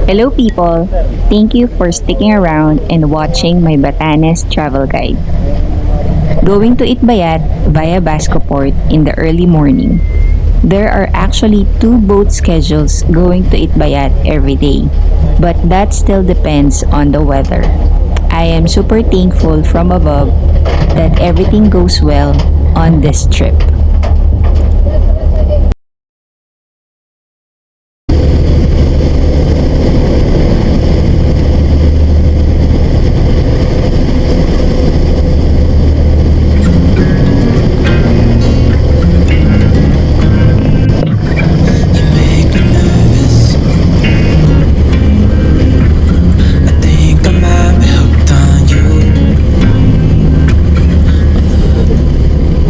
Hello people! Thank you for sticking around and watching my Batanes travel guide. Going to ITBAYAT via Basco Port in the early morning. There are actually 2 boat schedules going to ITBAYAT every day, but that still depends on the weather. I am super thankful from above that everything goes well on this trip.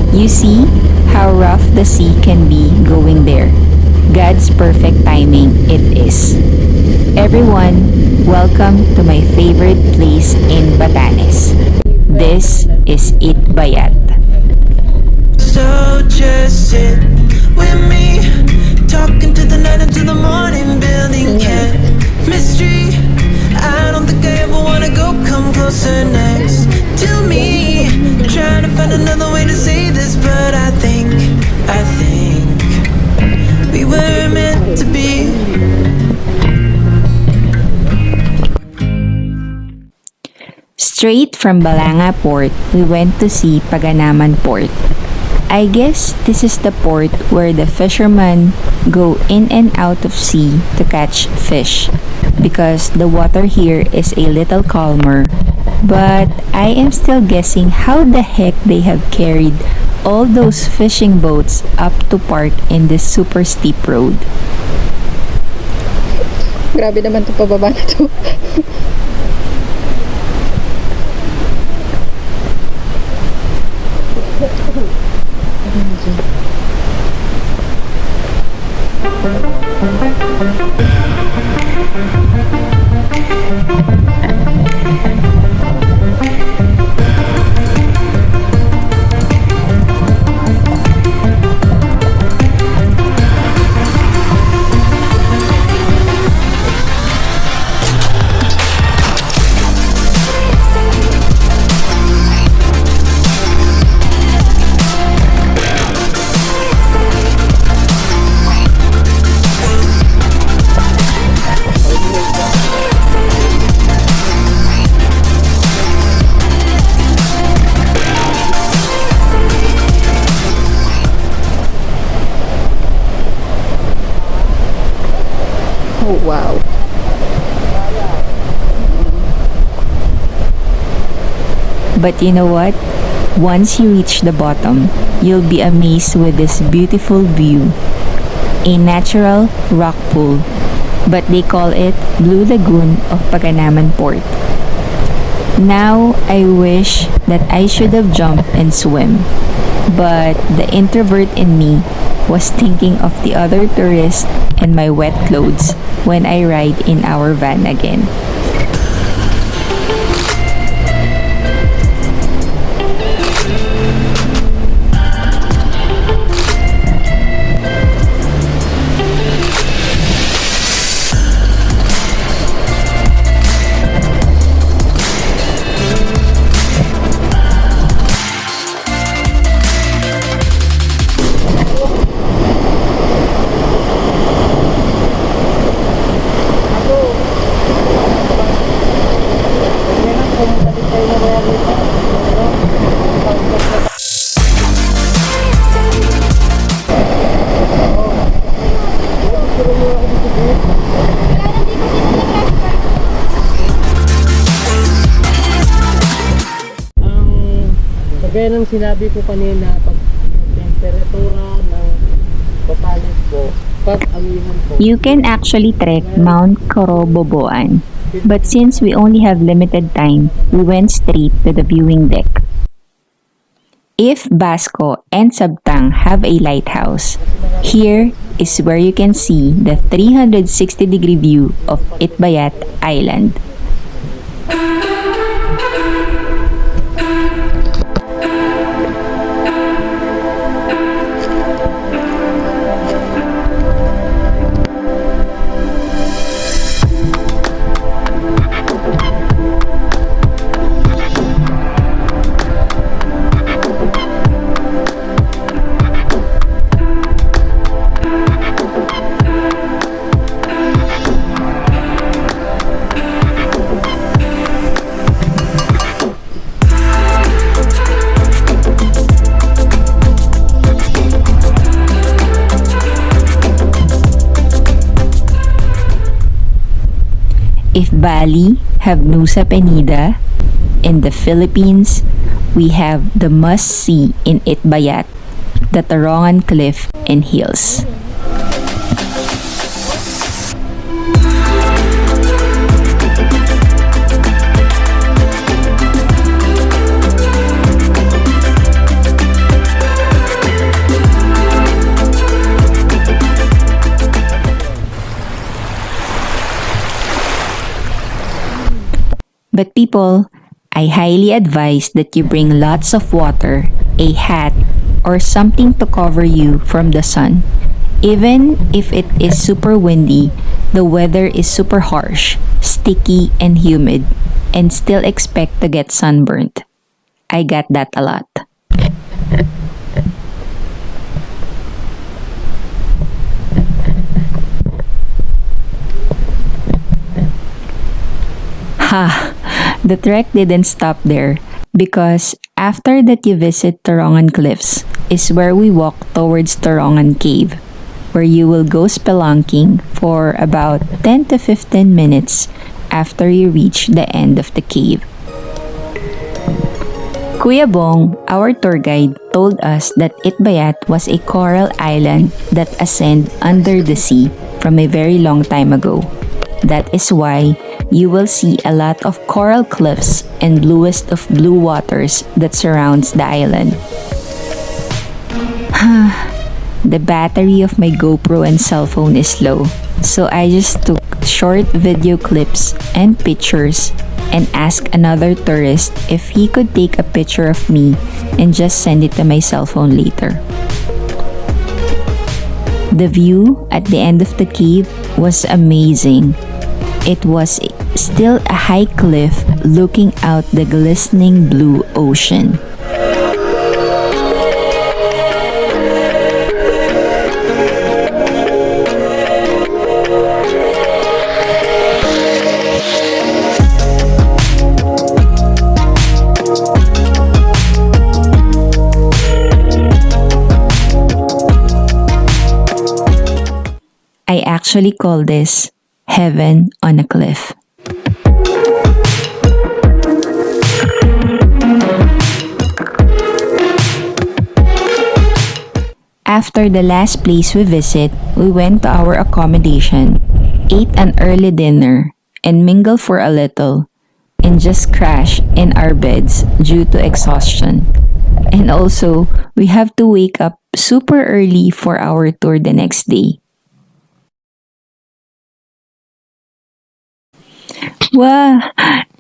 You see how rough the sea can be going there. God's perfect timing it is. Everyone, welcome to my favorite place in Batanes. This is ITBAYAT. So just sit with me, talking to the night until the morning, building chemistry. I don't think I ever wanna go, come closer next to me. Trying to find another way to say this, but I think we were meant to be. Straight from Valanga Port, we went to see Paganaman Port. I guess this is the port where the fishermen go in and out of sea to catch fish, because the water here is a little calmer. But I am still guessing how the heck they have carried all those fishing boats up to park in this super steep road. Grabe naman to pababa na to. Oh, wow. But you know what? Once you reach the bottom, you'll be amazed with this beautiful view. A natural rock pool, but they call it Blue Lagoon of Paganaman Port. Now, I wish that I should have jumped and swim, but the introvert in me was thinking of the other tourists and my wet clothes when I ride in our van again. Kaya nang sinabi ko kanina, pag temperatura ng Batanes po, pag amihan po. You can actually trek Mount Karoboboan, but since we only have limited time, we went straight to the viewing deck. If Basco and Sabtang have a lighthouse, here is where you can see the 360-degree view of ITBAYAT Island. If Bali have Nusa Penida, in the Philippines, we have the must-see in ITBAYAT, the Torongan Cliff and Hills. But people, I highly advise that you bring lots of water, a hat, or something to cover you from the sun. Even if it is super windy, the weather is super harsh, sticky, and humid, and still expect to get sunburnt. I got that a lot. Ha! The trek didn't stop there because after that you visit Torongan Cliffs is where we walk towards Torongan Cave, where you will go spelunking for about 10 to 15 minutes after you reach the end of the cave. Kuya Bong, our tour guide, told us that ITBAYAT was a coral island that ascended under the sea from a very long time ago. That is why you will see a lot of coral cliffs and bluest of blue waters that surrounds the island. The battery of my GoPro and cell phone is low, so I just took short video clips and pictures and asked another tourist if he could take a picture of me and just send it to my cell phone later. The view at the end of the cave was amazing. It was still a high cliff looking out the glistening blue ocean. I actually call this heaven on a cliff. After the last place we visit, we went to our accommodation, ate an early dinner, and mingled for a little, and just crashed in our beds due to exhaustion. And also, we have to wake up super early for our tour the next day. Wow!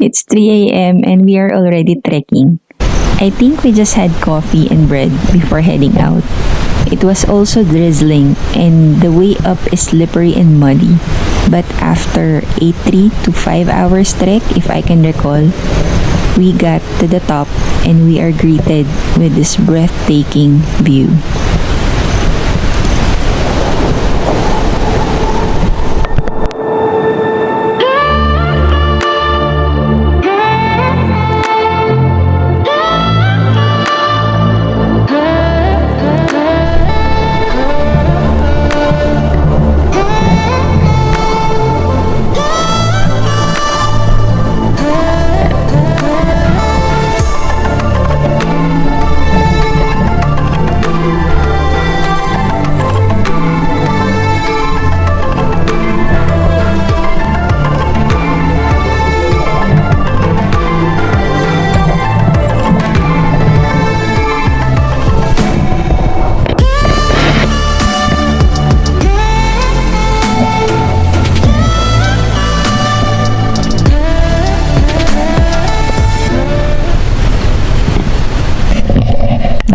It's 3 a.m. and we are already trekking. I think we just had coffee and bread before heading out. It was also drizzling and the way up is slippery and muddy. But after a 3 to 5 hours trek, if I can recall, we got to the top and we are greeted with this breathtaking view.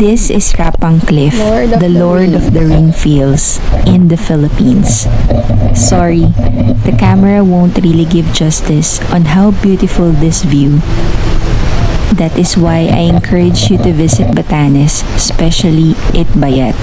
This is Rapuncliff, the Lord of the Ring Fields in the Philippines. Sorry, the camera won't really give justice on how beautiful this view. That is why I encourage you to visit Batanes, especially ITBAYAT.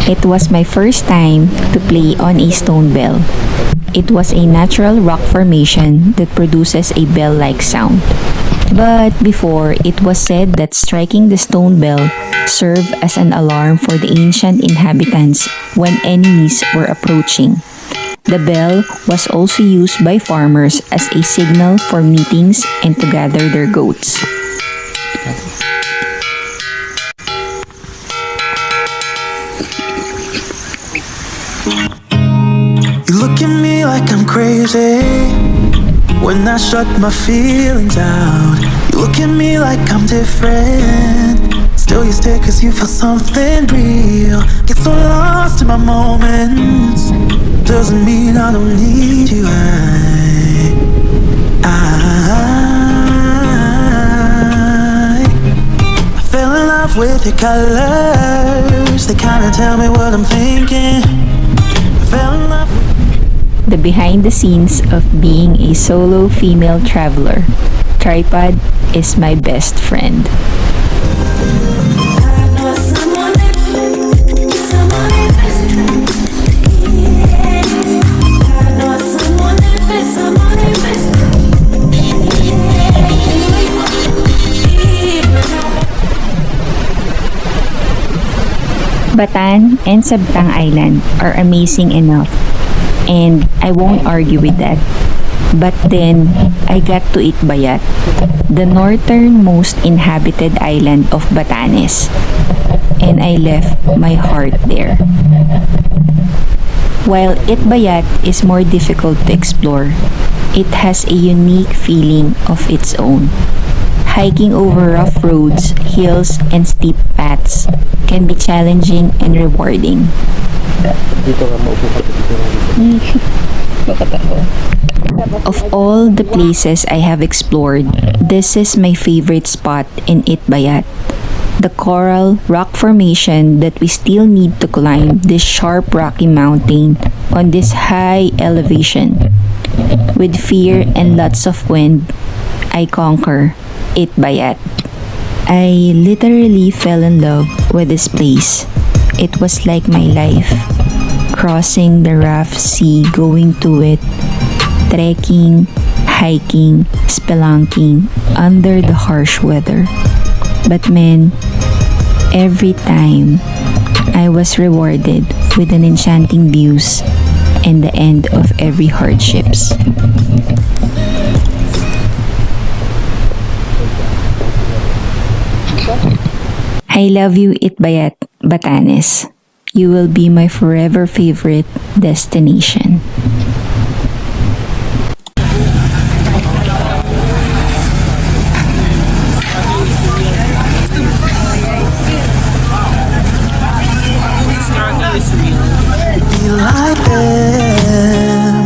It was my first time to play on a stone bell. It was a natural rock formation that produces a bell-like sound. But before, it was said that striking the stone bell served as an alarm for the ancient inhabitants when enemies were approaching. The bell was also used by farmers as a signal for meetings and to gather their goats. You look at me like I'm crazy when I shut my feelings out. You look at me like I'm different, still you stay cause you feel something real. Get so lost in my moments, doesn't mean I don't need you. I fell in love with your colors, they kinda tell me what I'm thinking. I fell in love with The behind the scenes of being a solo female traveler. Tripod is my best friend. Batan and Sabtang Island are amazing enough, and I won't argue with that. But then, I got to ITBAYAT, the northernmost inhabited island of Batanes, and I left my heart there. While ITBAYAT is more difficult to explore, it has a unique feeling of its own. Hiking over rough roads, hills, and steep paths can be challenging and rewarding. Dito ka maupo ka dito. Bakit ako? Of all the places I have explored, this is my favorite spot in ITBAYAT. The coral rock formation that we still need to climb this sharp rocky mountain on this high elevation. With fear and lots of wind, I conquer ITBAYAT. I literally fell in love with this place. It was like my life. Crossing the rough sea, going to it, trekking, hiking, spelunking under the harsh weather. But man, every time I was rewarded with an enchanting views and the end of every hardships. I love you, ITBAYAT, Batanes. You will be my forever favorite destination. be like them.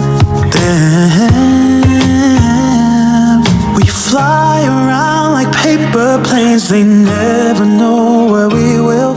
We fly around like paper planes, they never know where we will